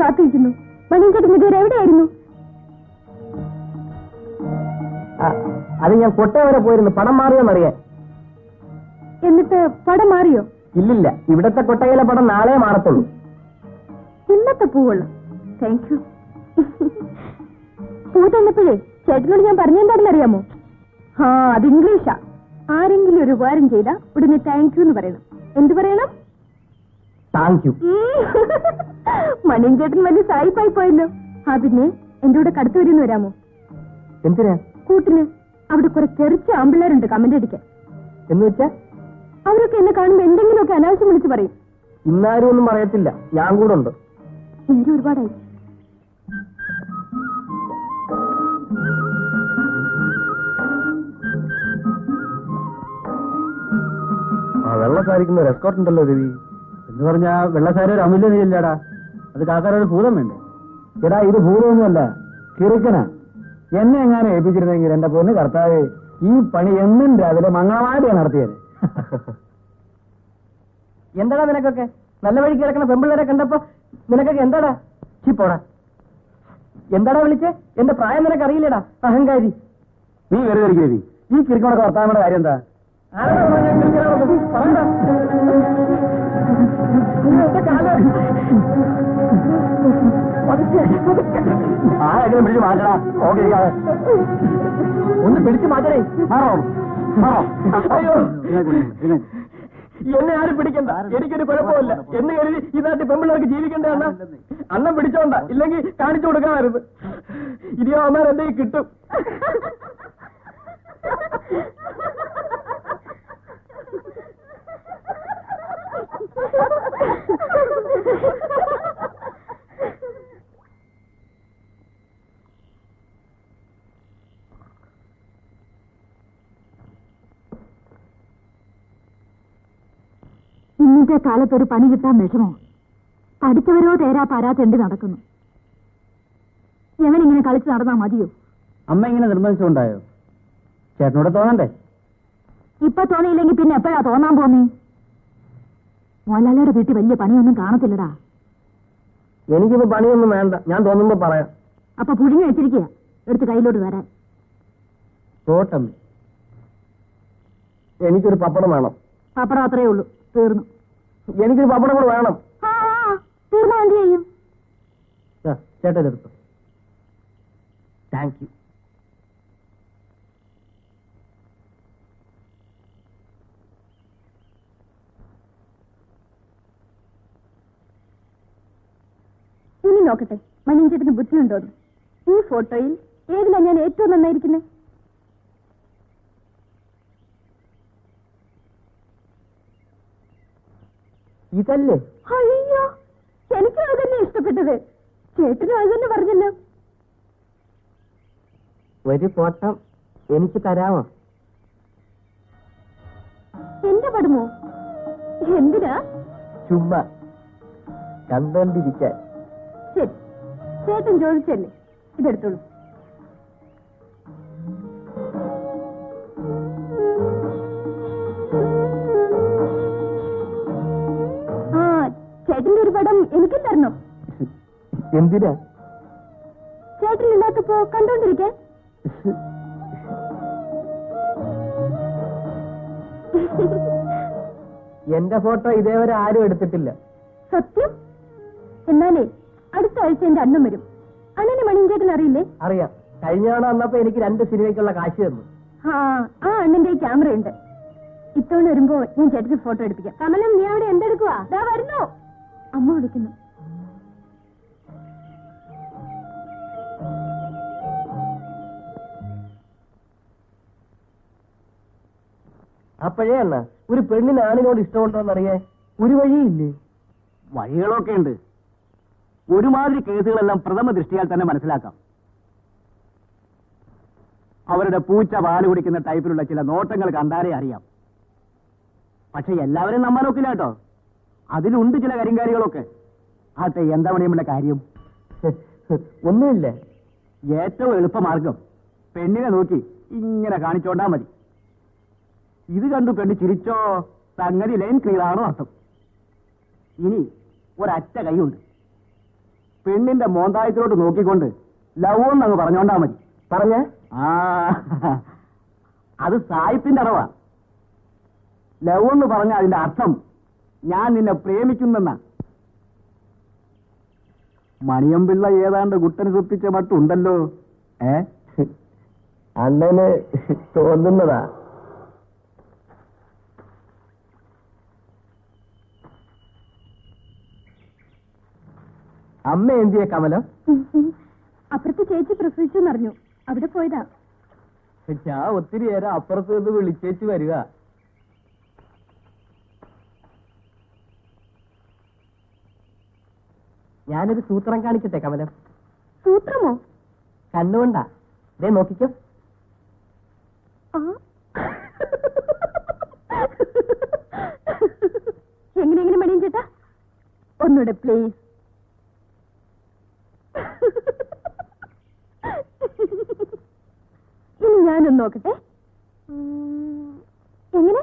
കാത്തിരിക്കുന്നു. മണിയൻചേട്ടൻ ഇതുവരെ എവിടെയായിരുന്നു? അത് ഞാൻ കൊട്ടയ വരെ പോയിരുന്നു, പടം മാറിയോന്നറിയാൻ. എന്നിട്ട് പടം മാറിയോ? ഇല്ലില്ല, ഇവിടത്തെ കൊട്ടയിലെ പടം നാളെ മാറത്തുള്ളൂ. ഇന്നത്തെ പൂവുള്ളു. Thank you. പൂ തന്നപ്പോഴേ ചേട്ടനോട് ഞാൻ പറഞ്ഞെന്താണെന്നറിയാമോ? അത് ഇംഗ്ലീഷാ. ആരെങ്കിലും ഒരു ഉപകാരം ചെയ്താ ഉടനെ താങ്ക് യു എന്ന് പറയണം. എന്ത് പറയണം? Thank you. മണിയൻചേട്ടൻ വലിയ സായിപ്പായി പോയല്ലോ. പിന്നെ എന്റെ കൂടെ കടുത്തു വരുമെന്ന് വരാമോ? എന്തിനാ? കൂട്ടിന്. അവിടെ കുറെ ചെറിച്ച ആമ്പിള്ളേരുണ്ട് കമന്റ് അടിക്കാൻ. എന്ന് വെച്ചാ അവരൊക്കെ എന്നെ കാണുമ്പോ എന്തെങ്കിലുമൊക്കെ അനാവശ്യം വിളിച്ച് പറയും. ഇന്നാരും ഒന്നും പറയത്തില്ല, ഞാൻ കൂടെ ഉണ്ട്. നേരെ ഒരുപാടായി. വെള്ളസാരിക്കുന്ന റെസ്കോർട്ട് ഉണ്ടല്ലോ രവി. എന്ന് പറഞ്ഞാ വെള്ളസാരി ഒരു അമൂല്യതയില്ലടാ. അത് കാക്കാരൊരു ഭൂതം വേണ്ടേ? എടാ, ഇത് ഭൂതമൊന്നുമല്ല, കിറുക്കനാ. എന്നെ എങ്ങാനും ഏൽപ്പിച്ചിരുന്നെങ്കിൽ എന്റെ പൊന്ന് കർത്താവേ, ഈ പണി എന്നും രാവിലെ മംഗളമായിട്ടാണ് നടത്തിയത്. എന്താടാ നിനക്കൊക്കെ? നല്ല വഴിക്ക് കിടക്കണ പെമ്പിള്ളേരെ കണ്ടപ്പോ നിനക്കൊക്കെ എന്താടാ? ചിപ്പോടാ. എന്താടാ വിളിച്ചേ? എന്റെ പ്രായം നിനക്ക് അറിയില്ലടാ, അഹങ്കാരി. നീ വെറുതെ രവി. ഈ കിറുക്കണൊക്കെ വർത്താനയുടെ കാര്യം എന്താ? ആരെങ്കിലും പിടിച്ചു മാറ്റടാ. ഓക്കെ, ഒന്ന് പിടിച്ചു മാറ്റണേ. എന്നെ ആരും പിടിക്കണ്ട, എനിക്കൊരു കുഴപ്പമില്ല എന്ന് കരുതി ഈ നാട്ടിൽ പെമ്പിള്ളേർക്ക് ജീവിക്കണ്ടേ? അണ്ണം പിടിച്ചോണ്ട, ഇല്ലെങ്കിൽ കാണിച്ചു കൊടുക്കാമായിരുന്നു. ഇനിയോ അമ്മ എന്തെങ്കിലും കിട്ടും. ഇന്നത്തെ കാലത്തൊരു പണി കിട്ടാൻ വിഷമോ? പഠിച്ചവരോ തേരാ പാരാത്തെണ്ടി നടക്കുന്നു. എവനിങ്ങനെ കളിച്ച് നടന്നാ മതിയോ? അമ്മ ഇങ്ങനെ നിർബന്ധിച്ചുകൊണ്ടായോ? ചേട്ടനോട് തോന്നണ്ടേ? ഇപ്പൊ തോന്നിയില്ലെങ്കിൽ പിന്നെ എപ്പോഴാ തോന്നാൻ പോന്നേ? മോലാലയുടെ വീട്ടിൽ വലിയ പണിയൊന്നും കാണത്തില്ലടാ. എനിക്കിപ്പോ പണിയൊന്നും വേണ്ട, ഞാൻ തോന്നുമ്പോ പറയാം. അപ്പൊ പുഴുങ്ങി വെച്ചിരിക്കുക, എടുത്ത് കയ്യിലോട്ട് തരാൻ. തോട്ടമ്മ, എനിക്കൊരു പപ്പടം വേണം. പപ്പടം അത്രേ ഉള്ളൂ, തീർന്നു. എനിക്കൊരു പപ്പടം കൂടെ വേണം. തീർന്നാ എന്ത് ചെയ്യും? ചേട്ടൻ എടുത്തു. Thank you. ഇനി നോക്കട്ടെ മണിയൻചേട്ടന് ബുദ്ധിയുണ്ടോന്ന്. ഈ ഫോട്ടോയിൽ ഏതിലാ ഞാൻ ഏറ്റവും നന്നായിരിക്കുന്നത്? ഇതല്ലേ? അയ്യോ, എനിക്കും അതന്നെ ഇഷ്ടപ്പെട്ടത്. ചേട്ടനും അത് തന്നെ പറഞ്ഞല്ലോ. ഒരു ഫോട്ടോ എനിക്ക് തരാമോ? എന്റെ പടമോ? എന്തിനാ? ചുമ്മാ കണ്ടോണ്ടിരിക്കാൻ. ശരി, ചേട്ടൻ ചോദിച്ചല്ലേ, ഇതെടുത്തോളൂ. ചേട്ടന്റെ ഒരു പടം എനിക്കും തരണം. എന്തിനാ? ചേട്ടൻ ഇല്ലാത്തപ്പോ കണ്ടോണ്ടിരിക്കാൻ. എന്റെ ഫോട്ടോ ഇതേവരെ ആരും എടുത്തിട്ടില്ല. സത്യം? എന്നാലേ അടുത്ത ആഴ്ച എന്റെ അണ്ണൻ വരും. അണ്ണനെ മണിയൻചേട്ടൻ അറിയില്ലേ? അറിയാം. കഴിഞ്ഞ തവണ വന്നപ്പോ എനിക്ക് 2 സിനിമയ്ക്കുള്ള കാശ് തന്നു. ആ അണ്ണന്റെ ക്യാമറ ഉണ്ട്. ഇത്തവണ വരുമ്പോ ഞാൻ ചേട്ടന് ഫോട്ടോ എടുപ്പിക്കാം. കമലം, നീ അവിടെ എന്തെടുക്കുവാ? ദാ വരുന്നു. അമ്മ വിളിക്കുന്നു. അപ്പോഴേ അണ്ണ, ഒരു പെണ്ണിന് ആണിനോട് ഇഷ്ടമുണ്ടോന്നറിയേ ഒരു വഴിയില്ലേ? വഴികളൊക്കെ ഉണ്ട്. ഒരുമാതിരി കേസുകളെല്ലാം പ്രഥമ ദൃഷ്ടിയാൽ തന്നെ മനസ്സിലാക്കാം. അവരുടെ പൂച്ച പാല് കുടിക്കുന്ന ടൈപ്പിലുള്ള ചില നോട്ടങ്ങൾ കണ്ടാലേ അറിയാം. പക്ഷെ എല്ലാവരും നമ്പാൻ നോക്കില്ല കേട്ടോ. അതിലുണ്ട് ചില കരിങ്കാരികളൊക്കെ. ആട്ടെ, എന്താ പണിയുമുള്ള കാര്യം? ഒന്നുമില്ല. ഏറ്റവും എളുപ്പമാർഗം പെണ്ണിനെ നോക്കി ഇങ്ങനെ കാണിച്ചോണ്ടാ മതി. ഇത് കണ്ടു പെണ്ണ് ചിരിച്ചോ, സംഗതി ലൈൻ ക്ലിയർ ആണോ അർത്ഥം. ഇനി ഒരറ്റ കൈയുണ്ട്. പെണ്ണിന്റെ മോന്തായത്തിലോട്ട് നോക്കിക്കൊണ്ട് ലവ് എന്നങ്ങ് പറഞ്ഞോണ്ടാ മതി. പറഞ്ഞ ആ അത് സായിപ്പിന്റെ അറവാ. ലവ് എന്ന് പറഞ്ഞ അതിന്റെ അർത്ഥം ഞാൻ നിന്നെ പ്രേമിക്കുന്നെന്നാ. മണിയമ്പിള്ള ഏതാണ്ട് കുട്ടന് സുപ്പിച്ച മട്ടുണ്ടല്ലോ. അണ്ണന് തോന്നുന്നതാ. അമ്മ എന്തിയെ കമലം? അപ്പുറത്ത് ചേച്ചി പ്രസവിച്ചെന്നറിഞ്ഞു, അവിടെ പോയതാ. ഞാൻ ഒത്തിരി നേരം അപ്പുറത്ത് നിന്ന് വിളിച്ചേച്ച് വരിക. ഞാനൊരു സൂത്രം കാണിക്കട്ടെ കമലം? സൂത്രമോ? കണ്ണുകൊണ്ടാ. ദേ നോക്കിക്കോ. ആ. എങ്ങനെ മണിയും ചേട്ടാ, ഒന്നൂടെ പ്ലീസ്. ഇനി ഞാനൊന്ന് നോക്കട്ടെ. എങ്ങനെ?